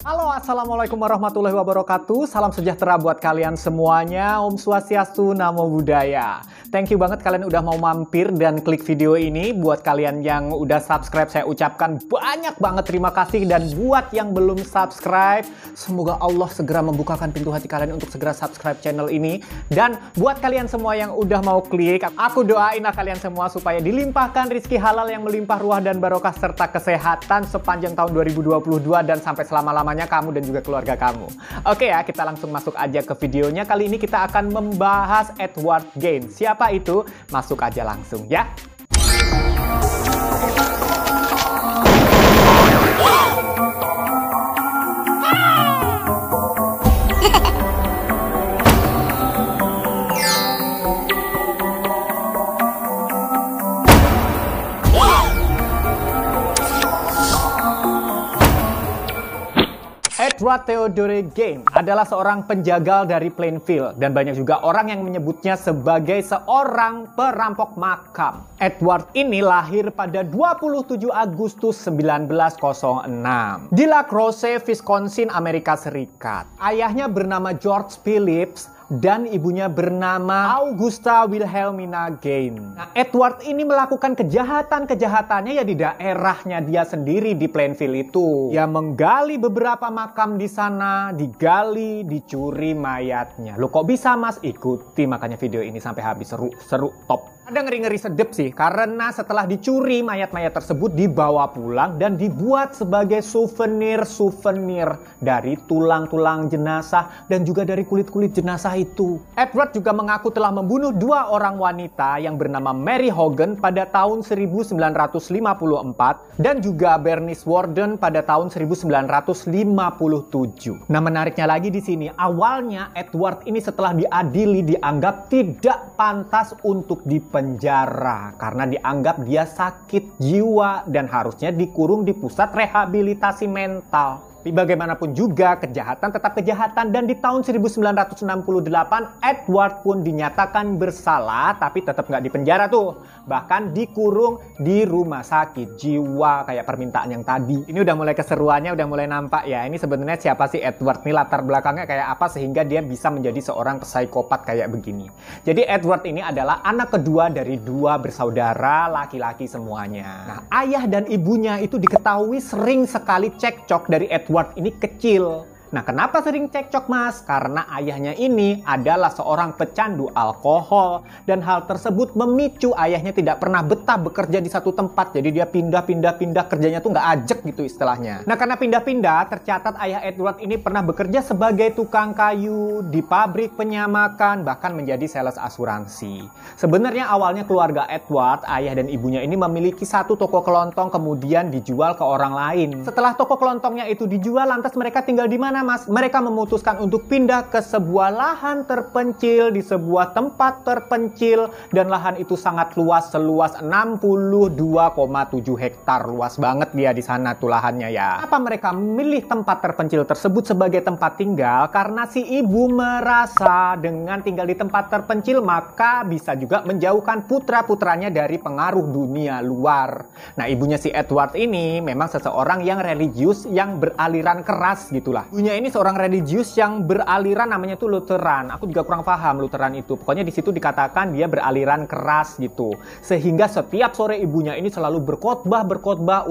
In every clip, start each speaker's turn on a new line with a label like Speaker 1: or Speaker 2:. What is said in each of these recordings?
Speaker 1: Halo, assalamualaikum warahmatullahi wabarakatuh. Salam sejahtera buat kalian semuanya. Om Swastiastu, Namo Buddhaya. Thank you banget kalian udah mau mampir dan klik video ini. Buat kalian yang udah subscribe, saya ucapkan banyak banget terima kasih. Dan buat yang belum subscribe, semoga Allah segera membukakan pintu hati kalian untuk segera subscribe channel ini. Dan buat kalian semua yang udah mau klik, aku doain kalian semua supaya dilimpahkan rezeki halal yang melimpah ruah dan barokah serta kesehatan sepanjang tahun 2022 dan sampai selama-lamanya kamu dan juga keluarga kamu. Oke ya, kita langsung masuk aja ke videonya. Kali ini kita akan membahas Edward Gain. Siapa itu? Masuk aja langsung ya. Edward Theodore Gain adalah seorang penjagal dari Plainfield dan banyak juga orang yang menyebutnya sebagai seorang perampok makam. Edward ini lahir pada 27 Agustus 1906 di La Crosse, Wisconsin, Amerika Serikat. Ayahnya bernama George Phillips dan ibunya bernama Augusta Wilhelmina Gain. Nah, Edward ini melakukan kejahatan-kejahatannya ya di daerahnya dia sendiri di Plainfield itu. Dia menggali beberapa makam di sana, digali, dicuri mayatnya. Loh kok bisa mas? Ikuti makanya video ini sampai habis, seru top. Ada ngeri-ngeri sedep sih, karena setelah dicuri mayat-mayat tersebut dibawa pulang dan dibuat sebagai souvenir dari tulang-tulang jenazah dan juga dari kulit-kulit jenazah itu. Edward juga mengaku telah membunuh dua orang wanita yang bernama Mary Hogan pada tahun 1954 dan juga Bernice Warden pada tahun 1957. Nah, menariknya lagi di sini, awalnya Edward ini setelah diadili dianggap tidak pantas untuk dipenjara karena dianggap dia sakit jiwa dan harusnya dikurung di pusat rehabilitasi mental. Tapi bagaimanapun juga kejahatan tetap kejahatan dan di tahun 1968 Edward pun dinyatakan bersalah tapi tetap nggak dipenjara tuh. Bahkan dikurung di rumah sakit jiwa kayak permintaan yang tadi. Ini udah mulai keseruannya, udah mulai nampak ya. Ini sebenarnya siapa sih Edward nih, latar belakangnya kayak apa sehingga dia bisa menjadi seorang psikopat kayak begini. Jadi Edward ini adalah anak kedua dari dua bersaudara laki-laki semuanya. Nah, ayah dan ibunya itu diketahui sering sekali cekcok dari Edward ini kecil. Nah, kenapa sering cekcok mas? Karena ayahnya ini adalah seorang pecandu alkohol dan hal tersebut memicu ayahnya tidak pernah betah bekerja di satu tempat. Jadi dia pindah kerjanya tuh nggak ajek gitu istilahnya. Nah, karena pindah-pindah tercatat ayah Edward ini pernah bekerja sebagai tukang kayu di pabrik penyamakan bahkan menjadi sales asuransi. Sebenarnya awalnya keluarga Edward, ayah dan ibunya ini memiliki satu toko kelontong kemudian dijual ke orang lain. Setelah toko kelontongnya itu dijual, lantas mereka tinggal di mana? Mas, mereka memutuskan untuk pindah ke sebuah lahan terpencil di sebuah tempat terpencil dan lahan itu sangat luas, seluas 62,7 hektar. Luas banget dia di sana tuh lahannya ya. Apa mereka memilih tempat terpencil tersebut sebagai tempat tinggal? Karena si ibu merasa dengan tinggal di tempat terpencil maka bisa juga menjauhkan putra-putranya dari pengaruh dunia luar. Nah, ibunya si Edward ini memang seseorang yang religius yang beraliran keras gitulah. Ini seorang religius yang beraliran namanya tuh Lutheran. Aku juga kurang paham Lutheran itu. Pokoknya di situ dikatakan dia beraliran keras gitu. Sehingga setiap sore ibunya ini selalu berkhotbah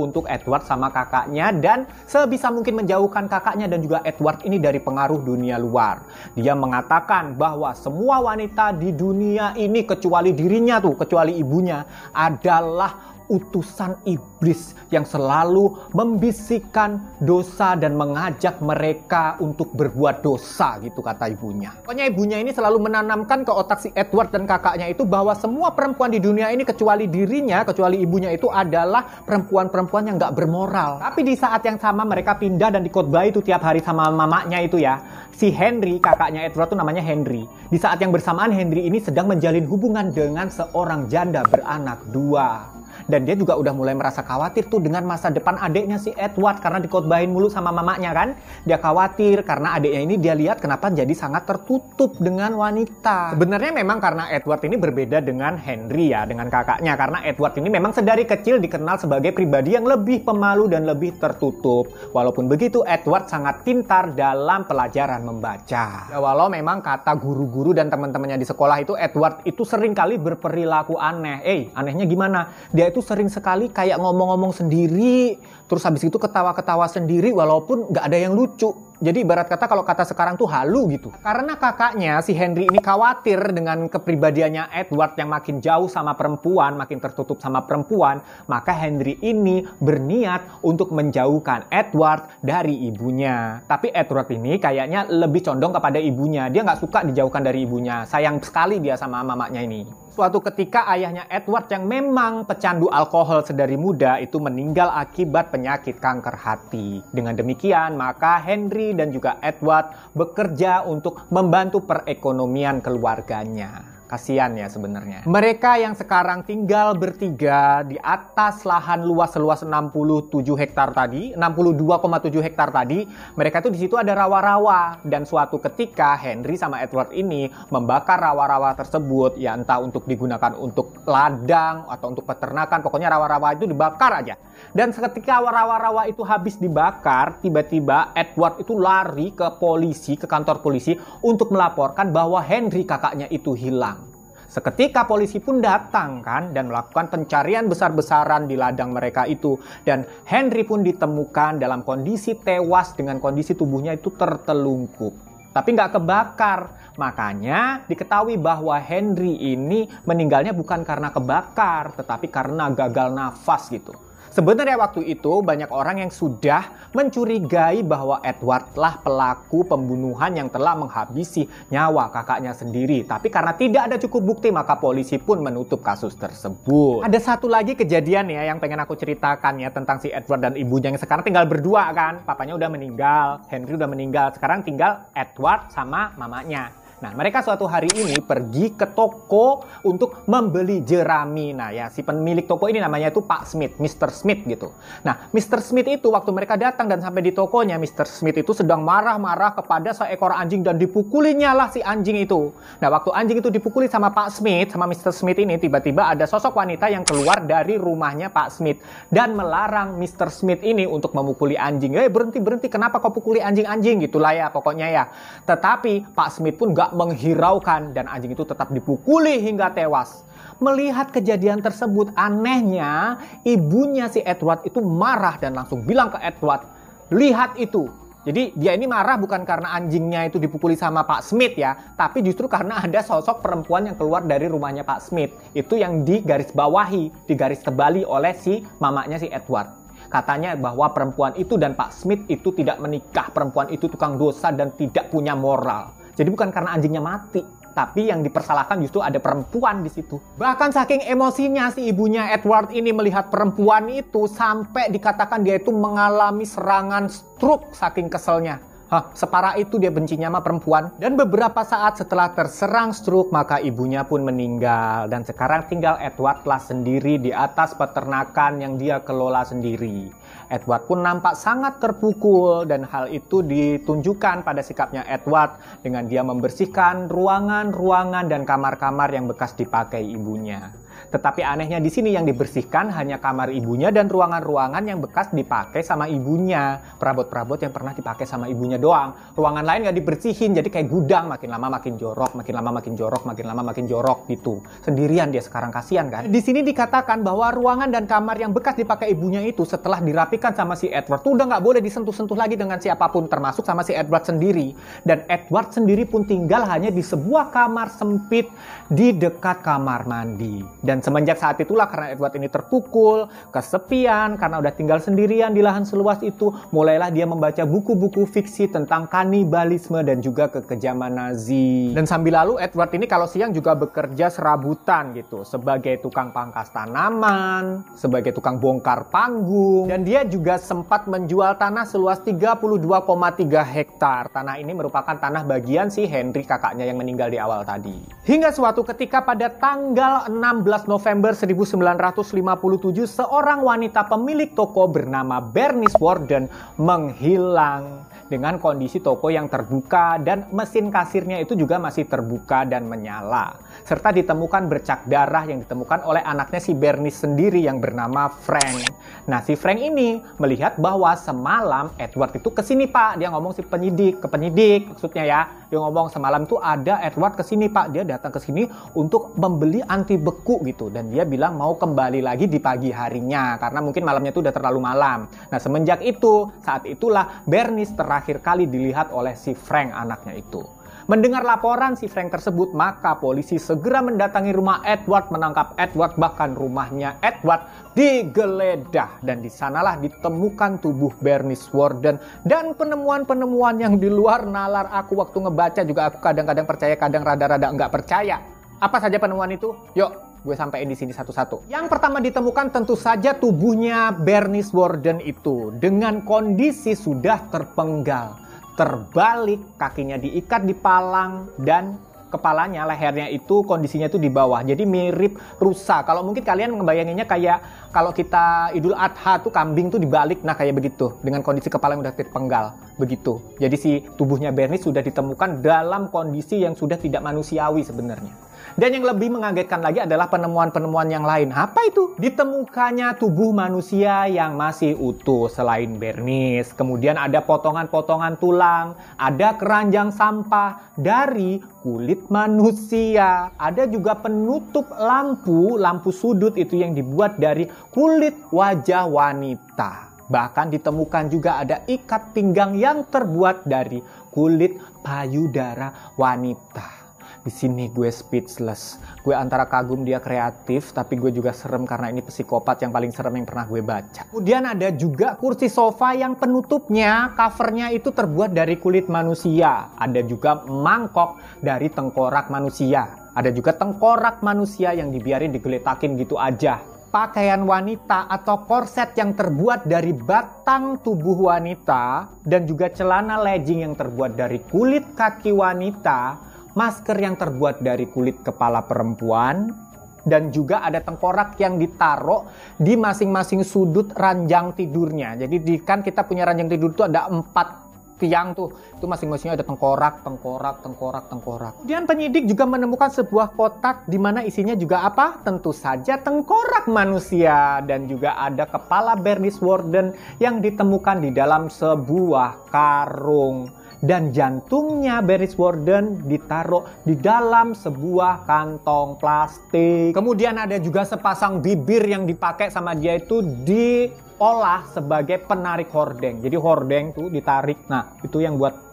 Speaker 1: untuk Edward sama kakaknya dan sebisa mungkin menjauhkan kakaknya dan juga Edward ini dari pengaruh dunia luar. Dia mengatakan bahwa semua wanita di dunia ini kecuali dirinya tuh, kecuali ibunya adalah utusan iblis yang selalu membisikkan dosa dan mengajak mereka untuk berbuat dosa gitu kata ibunya. Pokoknya ibunya ini selalu menanamkan ke otak si Edward dan kakaknya itu bahwa semua perempuan di dunia ini kecuali dirinya, kecuali ibunya itu adalah perempuan-perempuan yang gak bermoral. Tapi di saat yang sama mereka pindah dan dikhotbah itu tiap hari sama mamanya itu ya. Si Henry, kakaknya Edward tuh namanya Henry. Di saat yang bersamaan Henry ini sedang menjalin hubungan dengan seorang janda beranak dua. Dan dia juga udah mulai merasa khawatir tuh dengan masa depan adiknya si Edward karena dikotbahin mulu sama mamanya kan. Dia khawatir karena adiknya ini dia lihat kenapa jadi sangat tertutup dengan wanita. Sebenarnya memang karena Edward ini berbeda dengan Henry ya, dengan kakaknya. Karena Edward ini memang sedari kecil dikenal sebagai pribadi yang lebih pemalu dan lebih tertutup. Walaupun begitu, Edward sangat pintar dalam pelajaran membaca. Ya, walau memang kata guru-guru dan teman-temannya di sekolah itu, Edward itu sering kali berperilaku aneh. Anehnya gimana? Dia itu sering sekali kayak ngomong-ngomong sendiri, terus habis itu ketawa-ketawa sendiri walaupun nggak ada yang lucu. Jadi ibarat kata kalau kata sekarang tuh halu gitu. Karena kakaknya si Henry ini khawatir dengan kepribadiannya Edward yang makin jauh sama perempuan, makin tertutup sama perempuan, maka Henry ini berniat untuk menjauhkan Edward dari ibunya. Tapi Edward ini kayaknya lebih condong kepada ibunya. Dia nggak suka dijauhkan dari ibunya. Sayang sekali dia sama mamanya ini. Suatu ketika ayahnya Edward yang memang pecandu alkohol sedari muda itu meninggal akibat penyakit kanker hati. Dengan demikian maka Henry dan juga Edward bekerja untuk membantu perekonomian keluarganya. Kasian ya sebenarnya. Mereka yang sekarang tinggal bertiga di atas lahan luas seluas 67 hektar tadi, 62,7 hektar tadi, mereka tuh di situ ada rawa-rawa. Dan suatu ketika Henry sama Edward ini membakar rawa-rawa tersebut, ya entah untuk digunakan untuk ladang atau untuk peternakan, pokoknya rawa-rawa itu dibakar aja. Dan seketika rawa-rawa itu habis dibakar, tiba-tiba Edward itu lari ke polisi, ke kantor polisi untuk melaporkan bahwa Henry kakaknya itu hilang. Seketika polisi pun datang kan dan melakukan pencarian besar-besaran di ladang mereka itu. Dan Henry pun ditemukan dalam kondisi tewas dengan kondisi tubuhnya itu tertelungkup. Tapi nggak kebakar. Makanya diketahui bahwa Henry ini meninggalnya bukan karena kebakar, tetapi karena gagal nafas gitu. Sebenarnya waktu itu banyak orang yang sudah mencurigai bahwa Edward lah pelaku pembunuhan yang telah menghabisi nyawa kakaknya sendiri. Tapi karena tidak ada cukup bukti maka polisi pun menutup kasus tersebut. Ada satu lagi kejadian ya yang pengen aku ceritakan ya tentang si Edward dan ibunya yang sekarang tinggal berdua kan. Papanya udah meninggal, Henry udah meninggal. Sekarang tinggal Edward sama mamanya. Nah, mereka suatu hari ini pergi ke toko untuk membeli jerami. Nah, ya si pemilik toko ini namanya itu Pak Smith, Mr. Smith gitu. Nah, Mr. Smith itu waktu mereka datang dan sampai di tokonya, Mr. Smith itu sedang marah-marah kepada seekor anjing dan dipukulinya lah si anjing itu. Nah, waktu anjing itu dipukuli sama Pak Smith, sama Mr. Smith ini, tiba-tiba ada sosok wanita yang keluar dari rumahnya Pak Smith dan melarang Mr. Smith ini untuk memukuli anjing. Berhenti, kenapa kau pukuli anjing-anjing? Gitulah ya pokoknya ya. Tetapi Pak Smith pun gak menghiraukan dan anjing itu tetap dipukuli hingga tewas. Melihat kejadian tersebut, anehnya ibunya si Edward itu marah dan langsung bilang ke Edward, lihat itu. Jadi dia ini marah bukan karena anjingnya itu dipukuli sama Pak Smith ya, tapi justru karena ada sosok perempuan yang keluar dari rumahnya Pak Smith. Itu yang digarisbawahi, digarisbali oleh si mamanya si Edward. Katanya bahwa perempuan itu dan Pak Smith itu tidak menikah, perempuan itu tukang dosa dan tidak punya moral. Jadi bukan karena anjingnya mati, tapi yang dipersalahkan justru ada perempuan di situ. Bahkan saking emosinya si ibunya Edward ini melihat perempuan itu sampai dikatakan dia itu mengalami serangan stroke saking keselnya. Separah itu dia bencinya sama perempuan. Dan beberapa saat setelah terserang stroke maka ibunya pun meninggal. Dan sekarang tinggal Edward lah sendiri di atas peternakan yang dia kelola sendiri. Edward pun nampak sangat terpukul dan hal itu ditunjukkan pada sikapnya Edward dengan dia membersihkan ruangan-ruangan dan kamar-kamar yang bekas dipakai ibunya. Tetapi anehnya di sini yang dibersihkan hanya kamar ibunya dan ruangan-ruangan yang bekas dipakai sama ibunya. Perabot-perabot yang pernah dipakai sama ibunya doang. Ruangan lain nggak dibersihin, jadi kayak gudang. Makin lama makin jorok, makin lama makin jorok, makin lama makin jorok gitu. Sendirian dia sekarang, kasihan kan. Di sini dikatakan bahwa ruangan dan kamar yang bekas dipakai ibunya itu setelah dirapikan sama si Edward tuh udah nggak boleh disentuh-sentuh lagi dengan siapapun, termasuk sama si Edward sendiri. Dan Edward sendiri pun tinggal hanya di sebuah kamar sempit di dekat kamar mandi. Dan semenjak saat itulah karena Edward ini terpukul, kesepian, karena udah tinggal sendirian di lahan seluas itu, mulailah dia membaca buku-buku fiksi tentang kanibalisme dan juga kekejaman Nazi. Dan sambil lalu Edward ini kalau siang juga bekerja serabutan gitu, sebagai tukang pangkas tanaman, sebagai tukang bongkar panggung, dan dia juga sempat menjual tanah seluas 32,3 hektar. Tanah ini merupakan tanah bagian si Henry kakaknya yang meninggal di awal tadi. Hingga suatu ketika pada tanggal 16 November 1957, seorang wanita pemilik toko bernama Bernice Worden menghilang dengan kondisi toko yang terbuka dan mesin kasirnya itu juga masih terbuka dan menyala. Serta ditemukan bercak darah yang ditemukan oleh anaknya si Bernice sendiri yang bernama Frank. Nah, si Frank ini melihat bahwa semalam Edward itu kesini, Pak. Dia ngomong ke penyidik maksudnya ya. Dia ngomong semalam tuh ada Edward kesini, Pak. Dia datang ke sini untuk membeli anti beku gitu. Dan dia bilang mau kembali lagi di pagi harinya karena mungkin malamnya itu udah terlalu malam. Nah, semenjak itu, saat itulah Bernice terakhir kali dilihat oleh si Frank anaknya itu. Mendengar laporan si Frank tersebut, maka polisi segera mendatangi rumah Edward, menangkap Edward, bahkan rumahnya Edward digeledah. Dan di sanalah ditemukan tubuh Bernice Worden dan penemuan-penemuan yang di luar nalar aku waktu ngebaca juga aku kadang-kadang percaya, kadang rada-rada enggak percaya. Apa saja penemuan itu? Yuk, gue sampein di sini satu-satu. Yang pertama ditemukan tentu saja tubuhnya Bernice Worden itu dengan kondisi sudah terpenggal, terbalik, kakinya diikat di palang dan kepalanya, lehernya itu kondisinya itu di bawah. Jadi mirip rusa. Kalau mungkin kalian ngebayanginnya kayak kalau kita Idul Adha tuh kambing tuh dibalik, nah kayak begitu dengan kondisi kepala yang udah terpenggal begitu. Jadi si tubuhnya Bernice sudah ditemukan dalam kondisi yang sudah tidak manusiawi sebenarnya. Dan yang lebih mengagetkan lagi adalah penemuan-penemuan yang lain. Apa itu? Ditemukannya tubuh manusia yang masih utuh selain Bernice. Kemudian ada potongan-potongan tulang, ada keranjang sampah dari kulit manusia. Ada juga penutup lampu sudut itu yang dibuat dari kulit wajah wanita. Bahkan ditemukan juga ada ikat pinggang yang terbuat dari kulit payudara wanita. Di sini gue speechless. Gue antara kagum dia kreatif, tapi gue juga serem karena ini psikopat yang paling serem yang pernah gue baca. Kemudian ada juga kursi sofa yang penutupnya, covernya itu terbuat dari kulit manusia. Ada juga mangkok dari tengkorak manusia. Ada juga tengkorak manusia yang dibiarin digeletakin gitu aja. Pakaian wanita atau korset yang terbuat dari batang tubuh wanita dan juga celana legging yang terbuat dari kulit kaki wanita, masker yang terbuat dari kulit kepala perempuan, dan juga ada tengkorak yang ditaruh di masing-masing sudut ranjang tidurnya. Jadi kan kita punya ranjang tidur itu ada 4 tiang tuh, itu masing-masingnya ada tengkorak. Kemudian penyidik juga menemukan sebuah kotak di mana isinya juga apa? Tentu saja tengkorak manusia dan juga ada kepala Bernice Worden yang ditemukan di dalam sebuah karung. Dan jantungnya Bernice Worden ditaruh di dalam sebuah kantong plastik. Kemudian ada juga sepasang bibir yang dipakai sama dia itu diolah sebagai penarik hordeng. Jadi hordeng tuh ditarik. Nah, itu yang buat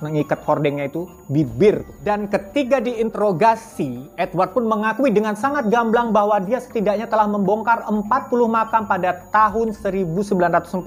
Speaker 1: mengikat hordengnya itu bibir. Dan ketika diinterogasi, Edward pun mengakui dengan sangat gamblang bahwa dia setidaknya telah membongkar 40 makam pada tahun 1947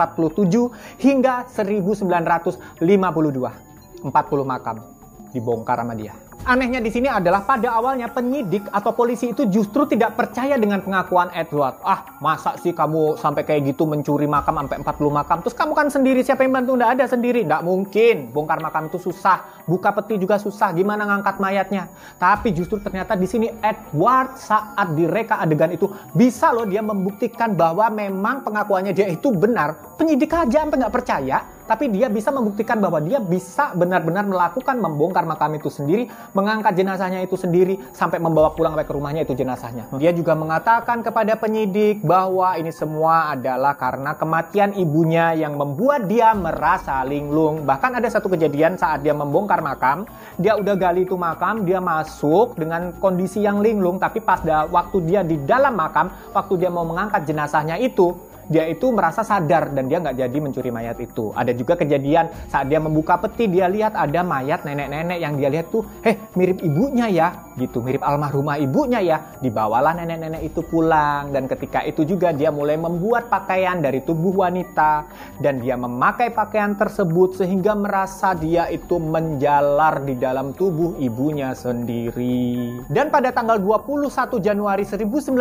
Speaker 1: hingga 1952. 40 makam dibongkar sama dia. Anehnya di sini adalah pada awalnya penyidik atau polisi itu justru tidak percaya dengan pengakuan Edward. Ah, masa sih kamu sampai kayak gitu mencuri makam sampai 40 makam? Terus kamu kan sendiri, siapa yang bantu? Nggak ada sendiri. Nggak mungkin. Bongkar makam itu susah. Buka peti juga susah. Gimana ngangkat mayatnya? Tapi justru ternyata di sini Edward saat direka adegan itu bisa loh dia membuktikan bahwa memang pengakuannya dia itu benar. Penyidik aja sampai nggak percaya. Tapi dia bisa membuktikan bahwa dia bisa benar-benar melakukan membongkar makam itu sendiri, mengangkat jenazahnya itu sendiri, sampai membawa pulang sampai ke rumahnya itu jenazahnya. Dia juga mengatakan kepada penyidik bahwa ini semua adalah karena kematian ibunya yang membuat dia merasa linglung. Bahkan ada satu kejadian saat dia membongkar makam, dia udah gali itu makam, dia masuk dengan kondisi yang linglung, tapi pas waktu dia di dalam makam, waktu dia mau mengangkat jenazahnya itu, dia itu merasa sadar dan dia nggak jadi mencuri mayat itu. Ada juga kejadian saat dia membuka peti, dia lihat ada mayat nenek-nenek yang dia lihat tuh, mirip ibunya ya, gitu, mirip almarhumah ibunya ya. Dibawalah nenek-nenek itu pulang dan ketika itu juga dia mulai membuat pakaian dari tubuh wanita dan dia memakai pakaian tersebut sehingga merasa dia itu menjalar di dalam tubuh ibunya sendiri. Dan pada tanggal 21 Januari 1957,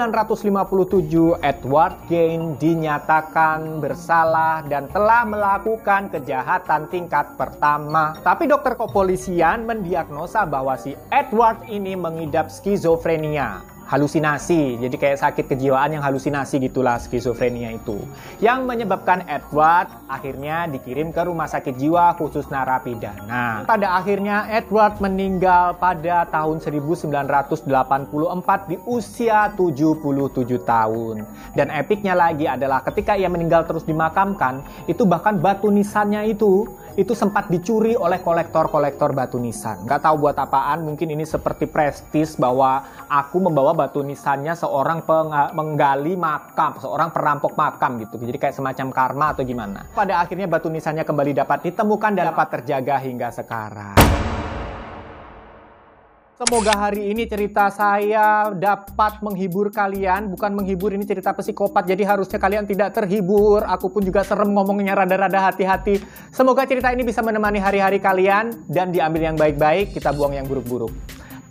Speaker 1: Edward Gein dinyatakan bersalah dan telah melakukan kejahatan tingkat pertama. Tapi dokter kepolisian mendiagnosa bahwa si Edward ini mengidap skizofrenia. halusinasi. Jadi kayak sakit kejiwaan yang halusinasi gitulah skizofrenia itu. Yang menyebabkan Edward akhirnya dikirim ke rumah sakit jiwa khusus narapidana. Pada akhirnya Edward meninggal pada tahun 1984 di usia 77 tahun. Dan epicnya lagi adalah ketika ia meninggal terus dimakamkan, itu bahkan batu nisannya itu sempat dicuri oleh kolektor-kolektor batu nisan. Nggak tahu buat apaan, mungkin ini seperti prestis bahwa aku membawa batu nisannya seorang menggali makam, seorang perampok makam gitu. Jadi kayak semacam karma atau gimana. Pada akhirnya batu nisannya kembali dapat ditemukan dan dapat terjaga hingga sekarang. Semoga hari ini cerita saya dapat menghibur kalian. Bukan menghibur, ini cerita psikopat, jadi harusnya kalian tidak terhibur. Aku pun juga serem ngomongnya, rada-rada hati-hati. Semoga cerita ini bisa menemani hari-hari kalian dan diambil yang baik-baik, kita buang yang buruk-buruk.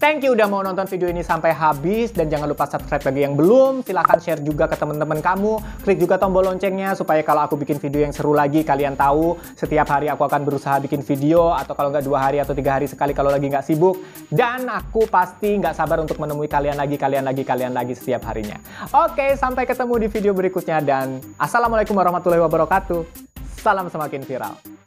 Speaker 1: Thank you udah mau nonton video ini sampai habis, dan jangan lupa subscribe bagi yang belum. Silahkan share juga ke teman-teman kamu. Klik juga tombol loncengnya supaya kalau aku bikin video yang seru lagi kalian tahu. Setiap hari aku akan berusaha bikin video, atau kalau nggak 2 hari atau 3 hari sekali kalau lagi nggak sibuk. Dan aku pasti nggak sabar untuk menemui kalian lagi setiap harinya. Oke, sampai ketemu di video berikutnya dan assalamualaikum warahmatullahi wabarakatuh. Salam semakin viral.